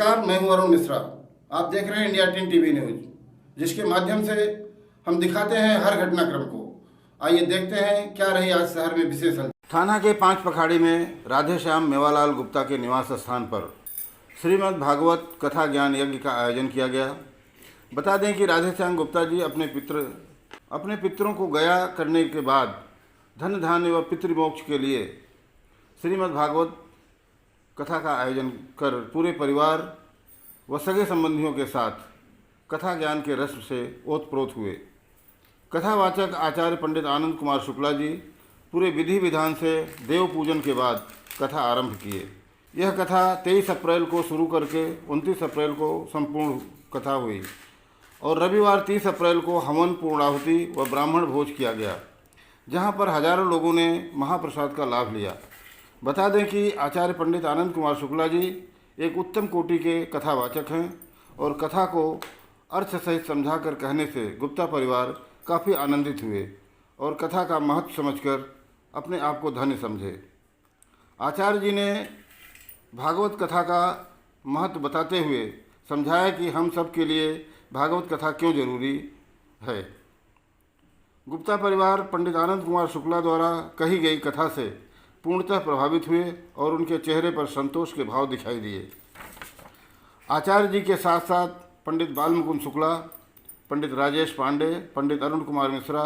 नमस्कार, मैं हूं अरुण मिश्रा। आप देख रहे हैं इंडिया 10 टीवी न्यूज, जिसके माध्यम से हम दिखाते हैं हर घटनाक्रम को। आइए देखते हैं क्या रही आज शहर में विशेष हलचल। थाना के 5 पखाड़ी में राधे श्याम मेवालाल गुप्ता के निवास स्थान पर श्रीमद् भागवत कथा ज्ञान यज्ञ का आयोजन किया गया। बता दें कि राधे श्याम गुप्ता जी अपने पितरों को गया करने के बाद धन धान्य व पितृमोक्ष के लिए श्रीमद् भागवत कथा का आयोजन कर पूरे परिवार व सगे संबंधियों के साथ कथा ज्ञान के रस से ओतप्रोत हुए। कथावाचक आचार्य पंडित आनंद कुमार शुक्ला जी पूरे विधि विधान से देव पूजन के बाद कथा आरंभ किए। यह कथा 23 अप्रैल को शुरू करके 29 अप्रैल को संपूर्ण कथा हुई और रविवार 30 अप्रैल को हवन, पूर्णाहुति व ब्राह्मण भोज किया गया, जहां पर हजारों लोगों ने महाप्रसाद का लाभ लिया। बता दें कि आचार्य पंडित आनंद कुमार शुक्ला जी एक उत्तम कोटि के कथावाचक हैं और कथा को अर्थ सहित समझाकर कहने से गुप्ता परिवार काफ़ी आनंदित हुए और कथा का महत्व समझकर अपने आप को धन्य समझे। आचार्य जी ने भागवत कथा का महत्व बताते हुए समझाया कि हम सब के लिए भागवत कथा क्यों जरूरी है। गुप्ता परिवार पंडित आनंद कुमार शुक्ला द्वारा कही गई कथा से पूर्णतः प्रभावित हुए और उनके चेहरे पर संतोष के भाव दिखाई दिए। आचार्य जी के साथ साथ पंडित बालमुकुंद शुक्ला, पंडित राजेश पांडे, पंडित अरुण कुमार मिश्रा,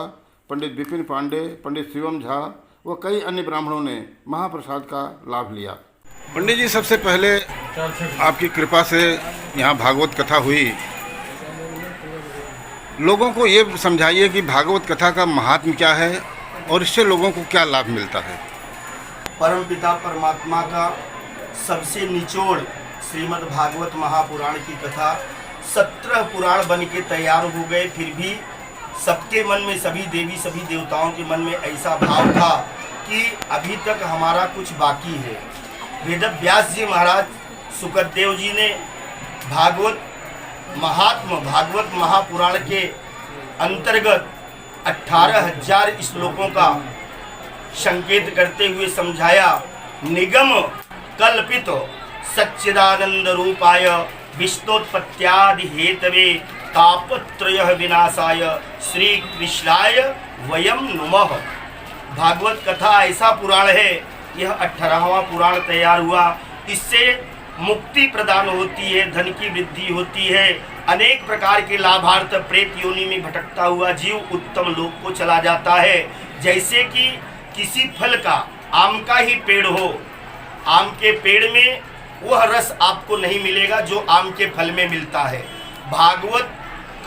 पंडित विपिन पांडे, पंडित शिवम झा व कई अन्य ब्राह्मणों ने महाप्रसाद का लाभ लिया। पंडित जी, सबसे पहले आपकी कृपा से यहाँ भागवत कथा हुई। लोगों को ये समझाइए कि भागवत कथा का महात्म्य क्या है और इससे लोगों को क्या लाभ मिलता है। परमपिता परमात्मा का सबसे निचोड़ श्रीमद् भागवत महापुराण की कथा 17 पुराण बन के तैयार हो गए, फिर भी सबके मन में, सभी देवी सभी देवताओं के मन में ऐसा भाव था कि अभी तक हमारा कुछ बाकी है। वेद व्यास जी महाराज सुखदेव जी ने भागवत महापुराण के अंतर्गत 18,000 श्लोकों का संकेत करते हुए समझाया। निगम कल्पित सच्चिदानंद रूपाय विष्णोत्पत्त्यादि हेतवे तापत्रय विनाशाय श्री कृष्णाय वयम नुमः। भागवत कथा ऐसा पुराण है, यह 18वां पुराण तैयार हुआ। इससे मुक्ति प्रदान होती है, धन की वृद्धि होती है, अनेक प्रकार के लाभार्थ प्रेत योनि में भटकता हुआ जीव उत्तम लोक को चला जाता है। जैसे कि किसी फल का, आम का ही पेड़ हो, आम के पेड़ में वह रस आपको नहीं मिलेगा जो आम के फल में मिलता है। भागवत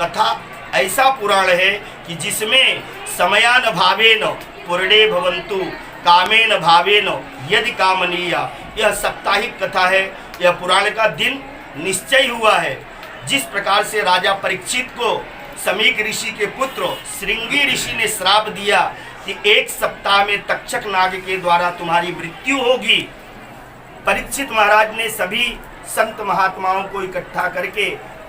कथा ऐसा पुराण है कि जिसमें समयान भावेन पुरणे भवन्तु कामेन भावेन यदि कामनीया, यह साप्ताहिक कथा है। यह पुराण का दिन निश्चय हुआ है। जिस प्रकार से राजा परीक्षित को समीक ऋषि के पुत्र श्रृंगी ऋषि ने श्राप दिया कि 1 सप्ताह में तक्षक नाग के द्वारा तुम्हारी मृत्यु होगी, परीक्षित महाराज ने सभी संत महात्माओं को इकट्ठा करके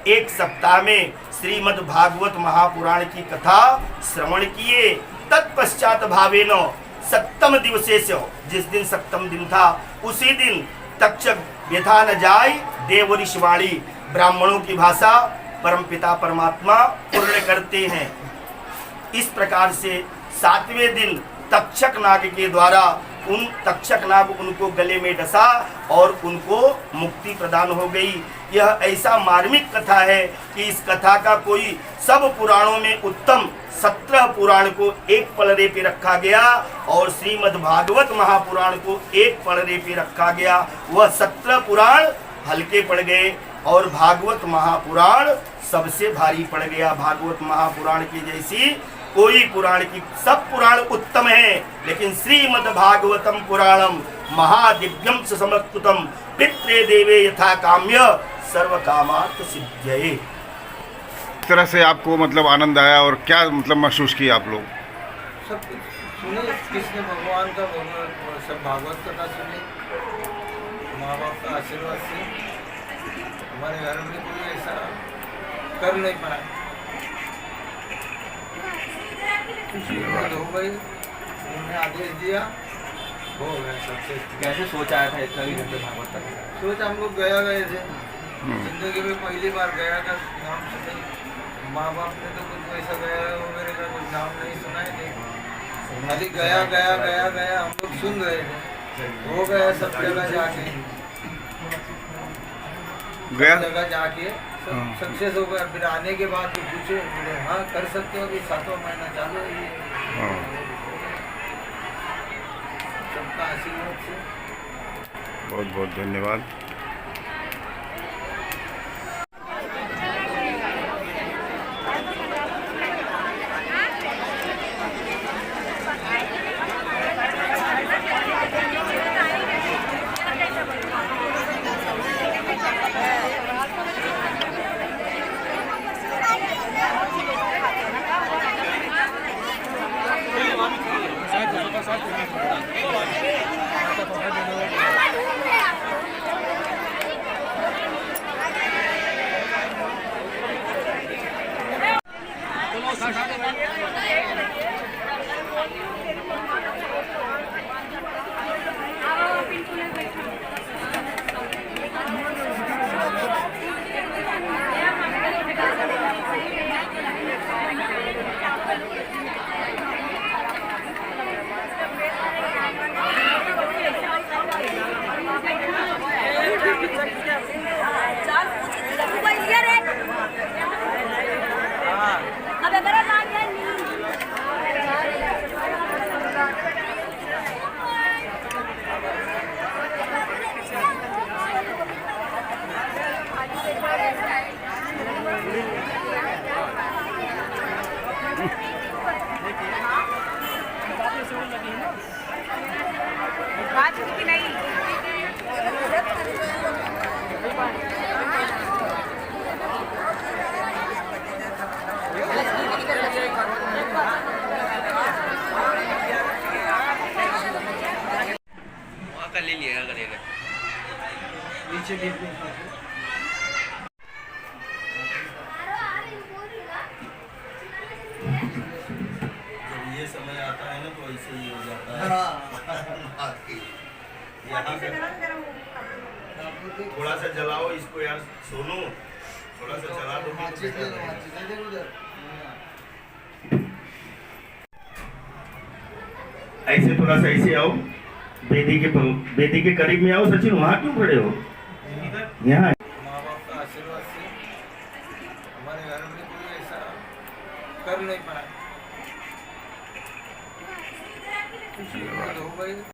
1 सप्ताह में श्रीमद् भागवत महापुराण की कथा श्रवण किए। तत्पश्चात भावेन 7म दिवसे से, जिस दिन 7म दिन था, उसी दिन तक्षक व्यथा न जाय देव ऋषिवाणी, ब्राह्मणों की भाषा परमपिता परमात्मा पूर्ण करते हैं। इस प्रकार से 7वें दिन तक्षक नाग के द्वारा तक्षक नाग उनको गले में डसा और उनको मुक्ति प्रदान हो गई। यह ऐसा मार्मिक कथा है कि इस कथा का कोई, सब पुराणों में उत्तम 17 पुराण को एक पलड़े पे रखा गया और श्रीमद् भागवत महापुराण को एक पलड़े पे रखा गया। वह 17 पुराण हल्के पड़ गए और भागवत महापुराण सबसे भारी पड़ गया। भागवत महापुराण की जैसी कोई पुराण की, सब पुराण उत्तम है, लेकिन श्रीमद् भागवतम पुराणम महादिव्यम समत्कृतम पित्रे देवे यथा काम्य सर्व कामार्थ सिद्ध्यये। इस तरह से आपको मतलब आनंद आया और क्या मतलब महसूस किया आप लोग? सब सुने, कृष्ण भगवान का सब भागवत कथा सुने, माँ बाप का आशीर्वाद से हमारे घर में कोई ऐसा कर नहीं पाया। हो गई, उन्होंने आदेश दिया, हो गया सबसे। कैसे सोच आया था इतना भी घंटे भागवत का? सोच हम लोग गया गए थे जिंदगी में पहली बार गया का नाम सुने। माँ बाप ने तो कुछ वैसा गया वगैरह का कुछ नाम नहीं सुना ही नहीं, खाली गया गया गया गया हम लोग सुन रहे थे। हो गया सब जगह जाके, जगह जाके सब सक्सेस हो गया। फिर आने के बाद तो पूछे, बोले हाँ कर सकते हो, अभी 7वां महीना चालू है ये। सबका आशीर्वाद से बहुत बहुत धन्यवाद। ले लिया करेगा नीचे जब ये समय आता है ना तो ऐसे ही हो जाता है। यहाँ से थोड़ा सा जलाओ इसको यार सोनू, थोड़ा सा जला दो। ऐसे थोड़ा सा ऐसे आओ, बेदी के करीब में आओ। सचिन वहाँ क्यों खड़े हो? यहाँ माँ बाप का आशीर्वाद से हमारे घर में कोई ऐसा कर नहीं पाया, खुशी हो गई।